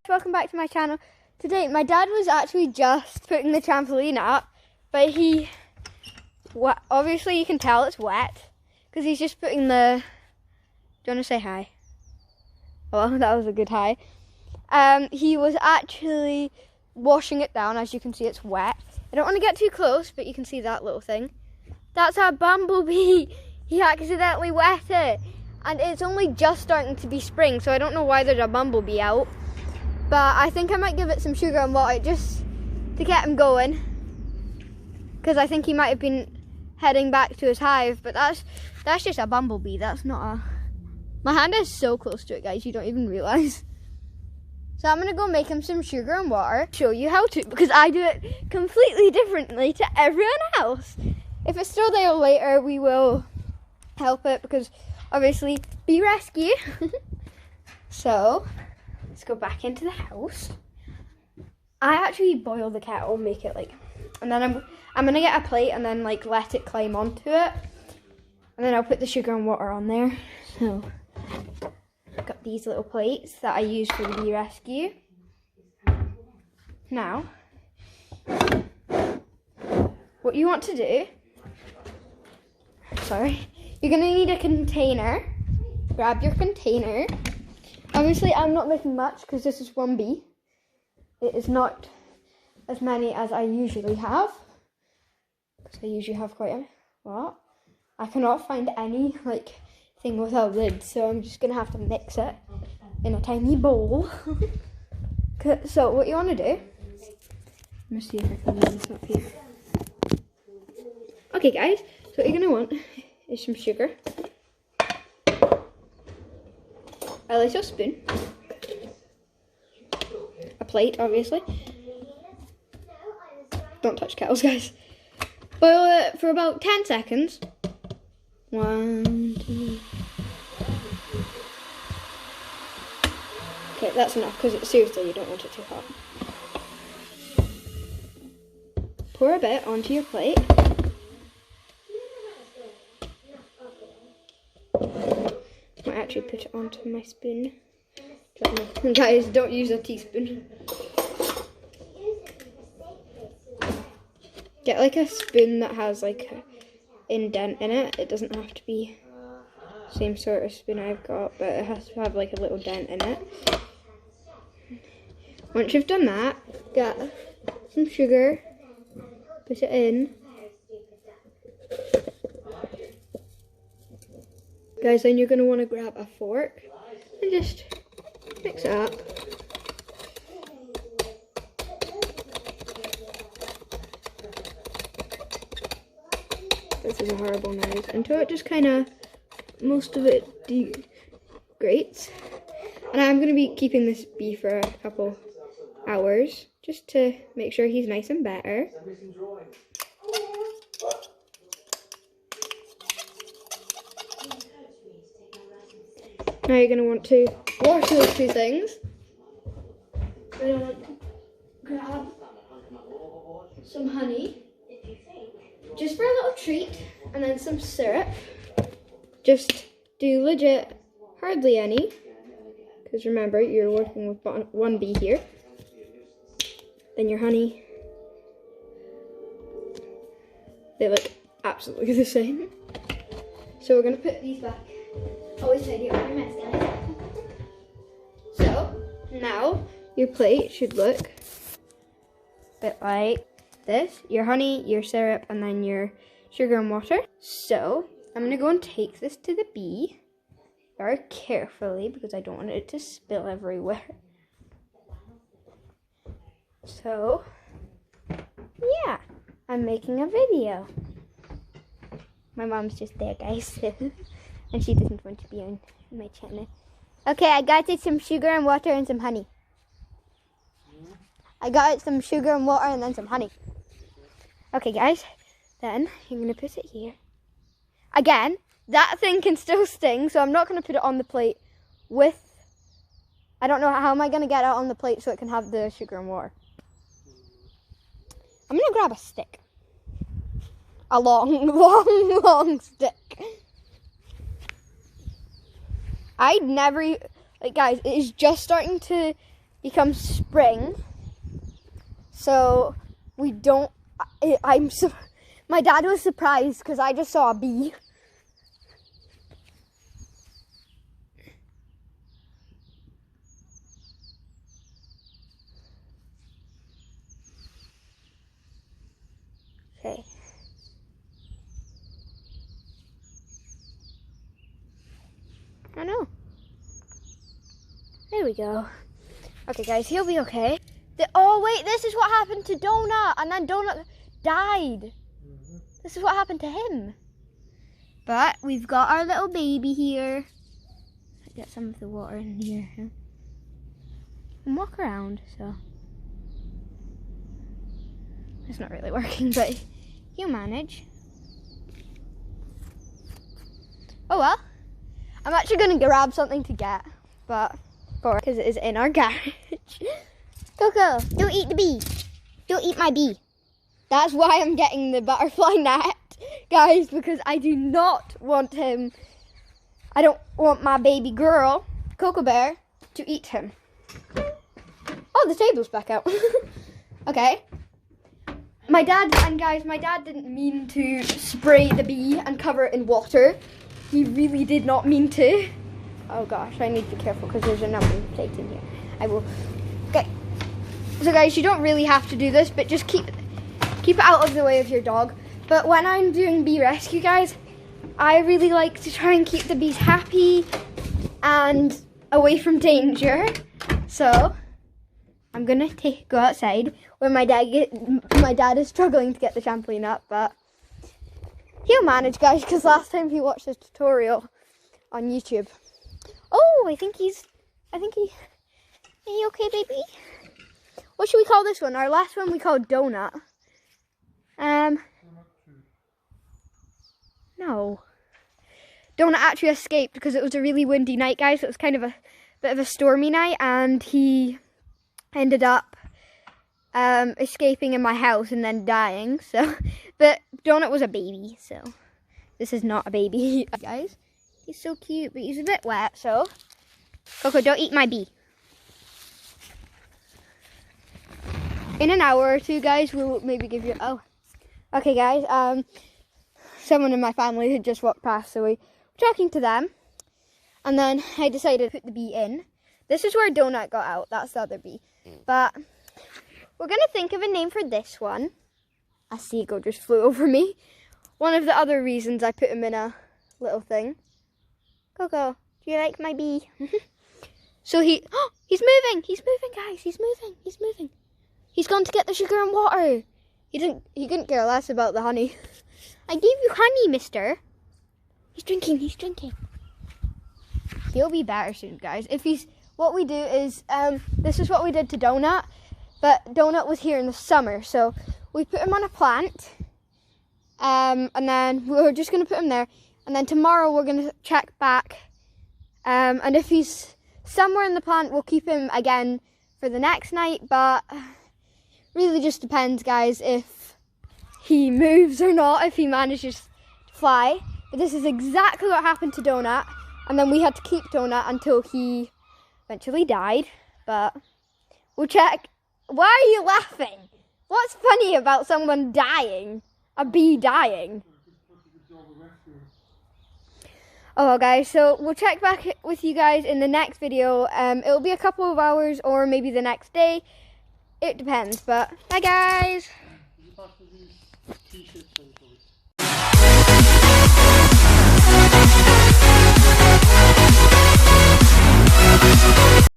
Welcome back to my channel. Today my dad was actually just putting the trampoline up, but obviously you can tell it's wet because he's just putting the, do you want to say hi? Oh, that was a good hi. He was actually washing it down. As you can see, it's wet. I don't want to get too close, but you can see that little thing. That's our bumblebee. He accidentally wet it, and it's only just starting to be spring, so I don't know why there's a bumblebee out. But I think I might give it some sugar and water just to get him going, because I think he might have been heading back to his hive. But that's just a bumblebee. That's not a. My hand is so close to it, guys. You don't even realize. So I'm gonna go make him some sugar and water. Show you how to, because I do it completely differently to everyone else. If it's still there later, we will help it because obviously bee rescue. So. Let's go back into the house. I actually boil the kettle, make it and then I'm gonna get a plate and then let it climb onto it, and then I'll put the sugar and water on there. So I've got these little plates that I use for the bee rescue. Now, what you want to do? You're gonna need a container. Grab your container. Obviously, I'm not making much because this is one bee. It is not as many as I usually have, because I usually have quite a lot. I cannot find any thing with a lid, so I'm just gonna have to mix it in a tiny bowl. So what you want to do? Let me see if I can move this up here. Okay, guys. So what you're gonna want is some sugar. A little spoon, a plate, obviously. Don't touch kettles, guys. Boil it for about 10 seconds. 1, 2. Okay, that's enough, because seriously, you don't want it too hot. Pour a bit onto your plate. Might actually put it onto my spoon. Guys, don't use a teaspoon. Get a spoon that has an indent in it. It doesn't have to be the same sort of spoon I've got, but it has to have a little dent in it. Once you've done that, get some sugar, put it in. Guys, then you're going to want to grab a fork and just mix it up. This is a horrible noise. Until it just most of it degrates. And I'm going to be keeping this bee for a couple hours just to make sure he's nice and better. Now you're going to want to wash those two things. You're going to want to grab some honey, just for a little treat, and then some syrup. Just do legit hardly any, because remember, you're working with one bee here. Then your honey. They look absolutely the same. So we're going to put these back. Always tidy up my mess, guys. So, now your plate should look a bit like this. Your honey, your syrup, and then your sugar and water. So, I'm going to go and take this to the bee very carefully because I don't want it to spill everywhere. So, yeah, I'm making a video. My mom's just there, guys. And she doesn't want to be on my channel. Okay, I got it some sugar and water and some honey. I got it some sugar and water and then some honey. Okay, guys. Then you're going to put it here. Again, that thing can still sting, so I'm not going to put it on the plate with... I don't know how am I going to get it on the plate so it can have the sugar and water. I'm going to grab a stick. A long stick. I'd never, like guys, it is just starting to become spring. So we don't, my dad was surprised because I just saw a bee. Okay. I know. There we go. Okay, guys, he'll be okay. Oh, wait, this is what happened to Donut, and then Donut died. This is what happened to him. But we've got our little baby here. Get some of the water in here. And walk around, so. It's not really working, but he'll manage. Oh well. I'm actually going to grab something to get, but because it is in our garage. Coco, don't eat the bee. Don't eat my bee. That's why I'm getting the butterfly net, guys, because I do not want him. I don't want my baby girl, Coco Bear, to eat him. Oh, the table's back out. Okay. My dad didn't mean to spray the bee and cover it in water. He really did not mean to. Oh gosh, I need to be careful because there's a number plate in here. I will. Okay. So guys, you don't really have to do this, but just keep it out of the way of your dog. But when I'm doing bee rescue, guys, I really like to try and keep the bees happy and away from danger. So I'm gonna go outside where my dad is struggling to get the trampoline up, but he'll manage, guys, because last time he watched a tutorial on YouTube. Oh, are you okay, baby? What should we call this one? Our last one we called Donut. No. Donut actually escaped because it was a really windy night, guys. It was kind of a bit of a stormy night, and he ended up escaping in my house and then dying. So, but Donut was a baby, so this is not a baby, guys. He's so cute, but he's a bit wet. So, Coco, don't eat my bee. In an hour or two, guys, we'll maybe give you. Oh, okay, guys. Someone in my family had just walked past, so we were talking to them, and then I decided to put the bee in. This is where Donut got out. That's the other bee, but we're gonna think of a name for this one. A seagull just flew over me. One of the other reasons I put him in a little thing. Coco, do you like my bee? So he's moving, guys, he's moving. He's gone to get the sugar and water. He couldn't care less about the honey. I gave you honey, mister. He's drinking. He'll be better soon, guys. What we do is, this is what we did to Donut, but Donut was here in the summer, so we put him on a plant, and then we're just going to put him there, and then tomorrow we're going to check back, and if he's somewhere in the plant, we'll keep him again for the next night, but really just depends, guys, if he moves or not, if he manages to fly. But this is exactly what happened to Donut, and then we had to keep Donut until he eventually died, but we'll check. Why are you laughing? What's funny about someone dying? A bee dying? Oh, well, guys, so we'll check back with you guys in the next video. It'll be a couple of hours or maybe the next day. It depends, but bye, guys.